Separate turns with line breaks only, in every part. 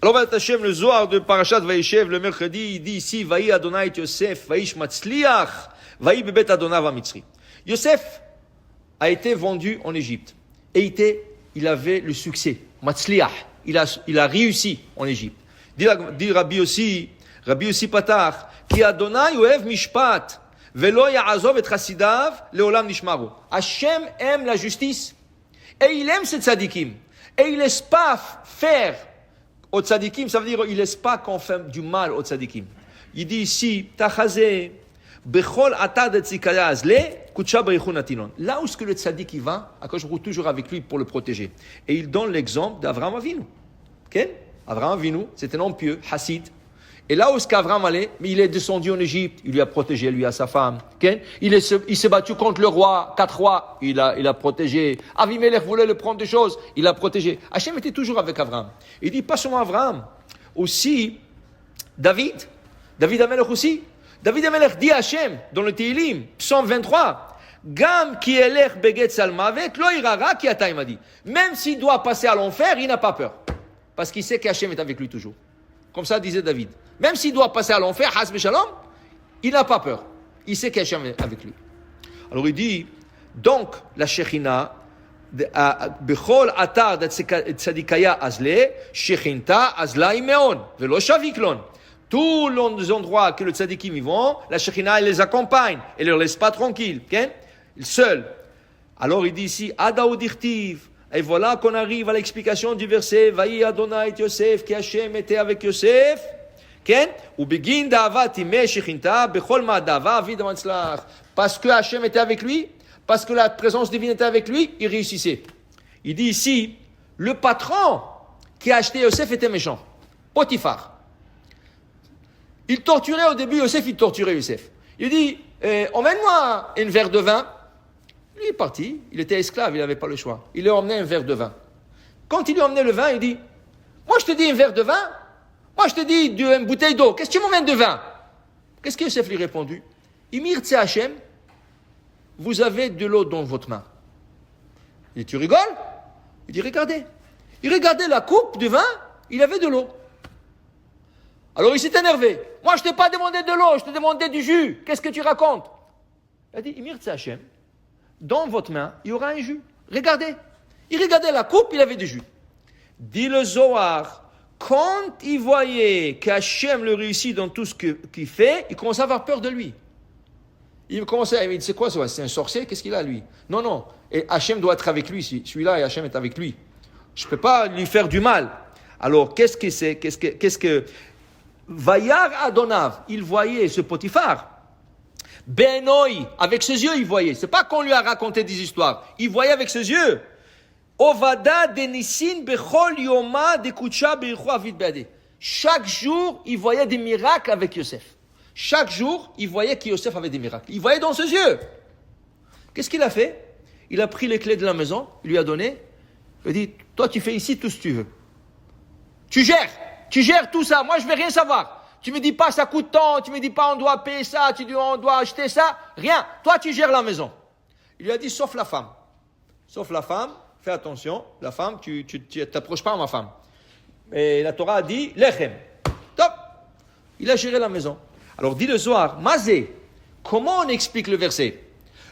Alors, Hashem, le Zohar de Parashat Vayeshev, le mercredi, il dit ici, Vaï Adonai et Yosef, Vaïsh Matzliach, Vaï Bebet Adonav Mitzri. Yosef a été vendu en Égypte. Et il avait le succès. Matzliach. Il a réussi en Égypte. Dit Rabbi aussi Patar, Ki Adonai Oev Mishpat, Velo Ya'azov et Chassidav, Leolam Nishmaru. Hashem aime la justice. Et il aime ces tzadikim. Et il laisse pas faire aux tzadikim, ça veut dire il laisse pas qu'on fait du mal aux tzadikim. Il dit ici, Tachazé, Bechol Atad et Tzikaya Azle, Kutsha Berichun Atinon. Là où est-ce que le tzadik il va, Akash Baruch Hu toujours avec lui pour le protéger. Et il donne l'exemple d'Avraham Avinu. Okay? Avraham Avinu, c'était un homme pieux, Hassid. Et là où est-ce qu'Avraham allait, mais il est descendu en Égypte, il lui a protégé, lui, à sa femme. Okay? Il s'est battu contre le roi, 4 rois, il a protégé. Avimelech voulait le prendre des choses, il a protégé. Hachem était toujours avec Avraham. Il dit pas seulement Avraham, aussi David Amelech aussi. David Amelech dit à Hachem, dans le Tehillim, psaume 23, Gam ki elech beget salmavet, lo irara ki ata, il m'a dit. Même s'il doit passer à l'enfer, il n'a pas peur. Parce qu'il sait qu'Hachem est avec lui toujours. Comme ça disait David. Même s'il doit passer à l'enfer, Hasbe Shalom, il n'a pas peur. Il sait qu'Hachem est avec lui. Alors il dit, donc, la Shekhinah, Bechol atar de tzadikaya azle, Shekhinta azla imeon, velo shaviklon. Tous les endroits que le tzadikim y vont, la Shekhinah, elle les accompagne, elle ne les laisse pas tranquilles, okay? Seul. Alors il dit ici, Adaou dirtiv. Et voilà qu'on arrive à l'explication du verset, Vaï Adonai et Yosef, qui Hachem était avec Yosef. Parce que Hachem était avec lui, parce que la présence divine était avec lui, il réussissait. Il dit ici, le patron qui a acheté Yosef était méchant. Potiphar. Il torturait au début Yosef, il torturait Yosef. Il dit, emmène-moi un verre de vin. Lui est parti, il était esclave, il n'avait pas le choix. Il lui a emmené un verre de vin. Quand il lui a emmené le vin, il dit, moi je te dis un verre de vin, moi je te dis une bouteille d'eau, qu'est-ce que tu m'emmènes de vin? Qu'est-ce que Yosef lui a répondu? Imir Tse Hachem, vous avez de l'eau dans votre main. Il dit, tu rigoles? Il dit, regardez. Il regardait la coupe de vin, il avait de l'eau. Alors il s'est énervé. Moi je ne t'ai pas demandé de l'eau, je te demandais du jus. Qu'est-ce que tu racontes? Il a dit, Imir Tse Hachem, dans votre main, il y aura un jus. Regardez. Il regardait la coupe, il avait du jus. Dit le Zohar, quand il voyait qu'Hachem le réussit dans tout ce qu'il fait, il commençait à avoir peur de lui. Il commençait à dire, c'est quoi ça? C'est un sorcier? Qu'est-ce qu'il a lui? Non. Et Hachem doit être avec lui. Celui-là, et Hachem est avec lui. Je ne peux pas lui faire du mal. Alors, qu'est-ce que c'est? Qu'est-ce que... Vayar Adonav, il voyait ce Potiphar. Benoi, avec ses yeux, il voyait. C'est pas qu'on lui a raconté des histoires. Il voyait avec ses yeux. Ovada denissin bechol yoma de kutsha beichu avid beade. Chaque jour, il voyait des miracles avec Yosef. Chaque jour, il voyait que Yosef avait des miracles. Il voyait dans ses yeux. Qu'est-ce qu'il a fait? Il a pris les clés de la maison, il lui a donné. Il a dit, toi, tu fais ici tout ce que tu veux. Tu gères tout ça. Moi, je ne vais rien savoir. Tu me dis pas ça coûte tant, tu me dis pas on doit payer ça, tu dis on doit acheter ça, rien. Toi tu gères la maison. Il lui a dit sauf la femme. Sauf la femme, fais attention, la femme, tu t'approches pas à ma femme. Et la Torah a dit lechem. Top. Il a géré la maison. Alors dit le Zohar, Mazé, comment on explique le verset?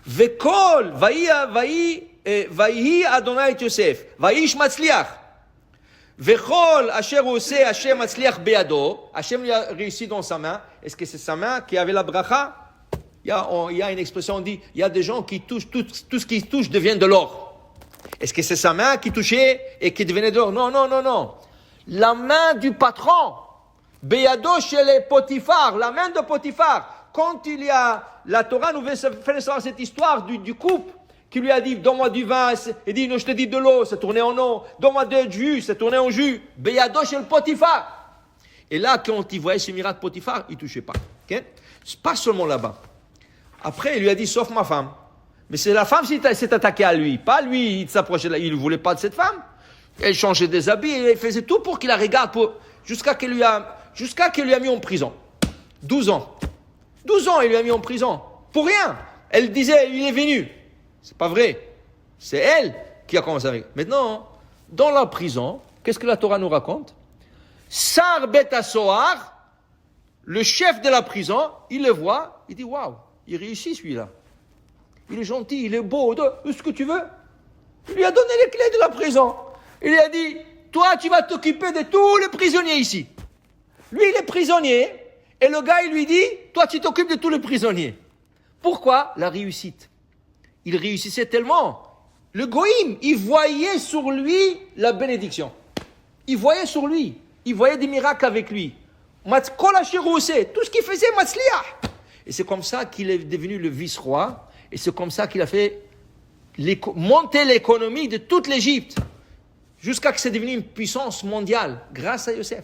Vekol, vaïhi Adonai et Yosef, vaïsh matzliach. Vechol Asher Ose Hashem Matzliach Beado. Hashem lui a réussi dans sa main. Est-ce que c'est sa main qui avait la bracha? Il y a une expression, on dit, il y a des gens qui touchent, tout ce qu'ils touchent devient de l'or. Est-ce que c'est sa main qui touchait et qui devenait de l'or? Non. La main du patron. Beado chez les Potiphar. La main de Potiphar. Quand il y a, la Torah nous fait savoir cette histoire du couple. Qui lui a dit, donne-moi du vin, il dit, non, je te dis de l'eau, c'est tourné en eau, donne-moi du jus, c'est tourné en jus, Beyado chez le Potiphar. Et là, quand il voyait ce miracle Potiphar, il ne touchait pas. Okay? C'est pas seulement là-bas. Après, il lui a dit, sauf ma femme. Mais c'est la femme qui s'est attaquée à lui, pas lui, il s'approchait de là, il ne voulait pas de cette femme. Elle changeait des habits, et elle faisait tout pour qu'il la regarde, jusqu'à qu'il lui a mis en prison. 12 ans. 12 ans, il lui a mis en prison. Pour rien. Elle disait, il est venu. C'est pas vrai. C'est elle qui a commencé avec. Maintenant, dans la prison, qu'est-ce que la Torah nous raconte? Sar Bet HaSohar, le chef de la prison, il le voit, il dit waouh, il réussit celui-là. Il est gentil, il est beau, ce que tu veux. Il lui a donné les clés de la prison. Il lui a dit, toi tu vas t'occuper de tous les prisonniers ici. Lui il est prisonnier, et le gars il lui dit, toi tu t'occupes de tous les prisonniers. Pourquoi? La réussite. Il réussissait tellement. Le goïm, il voyait sur lui la bénédiction. Il voyait sur lui. Il voyait des miracles avec lui. Tout ce qu'il faisait, Matzliah. Et c'est comme ça qu'il est devenu le vice-roi. Et c'est comme ça qu'il a fait monter l'économie de toute l'Égypte. Jusqu'à ce que c'est devenu une puissance mondiale. Grâce à Yosef.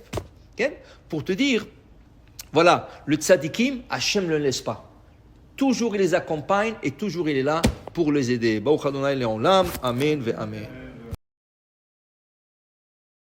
Okay? Pour te dire, voilà, le tzadikim, Hachem ne le laisse pas. Toujours il les accompagne et toujours il est là pour les aider. Baruch Adonai Le'olam. Amen ve Amen.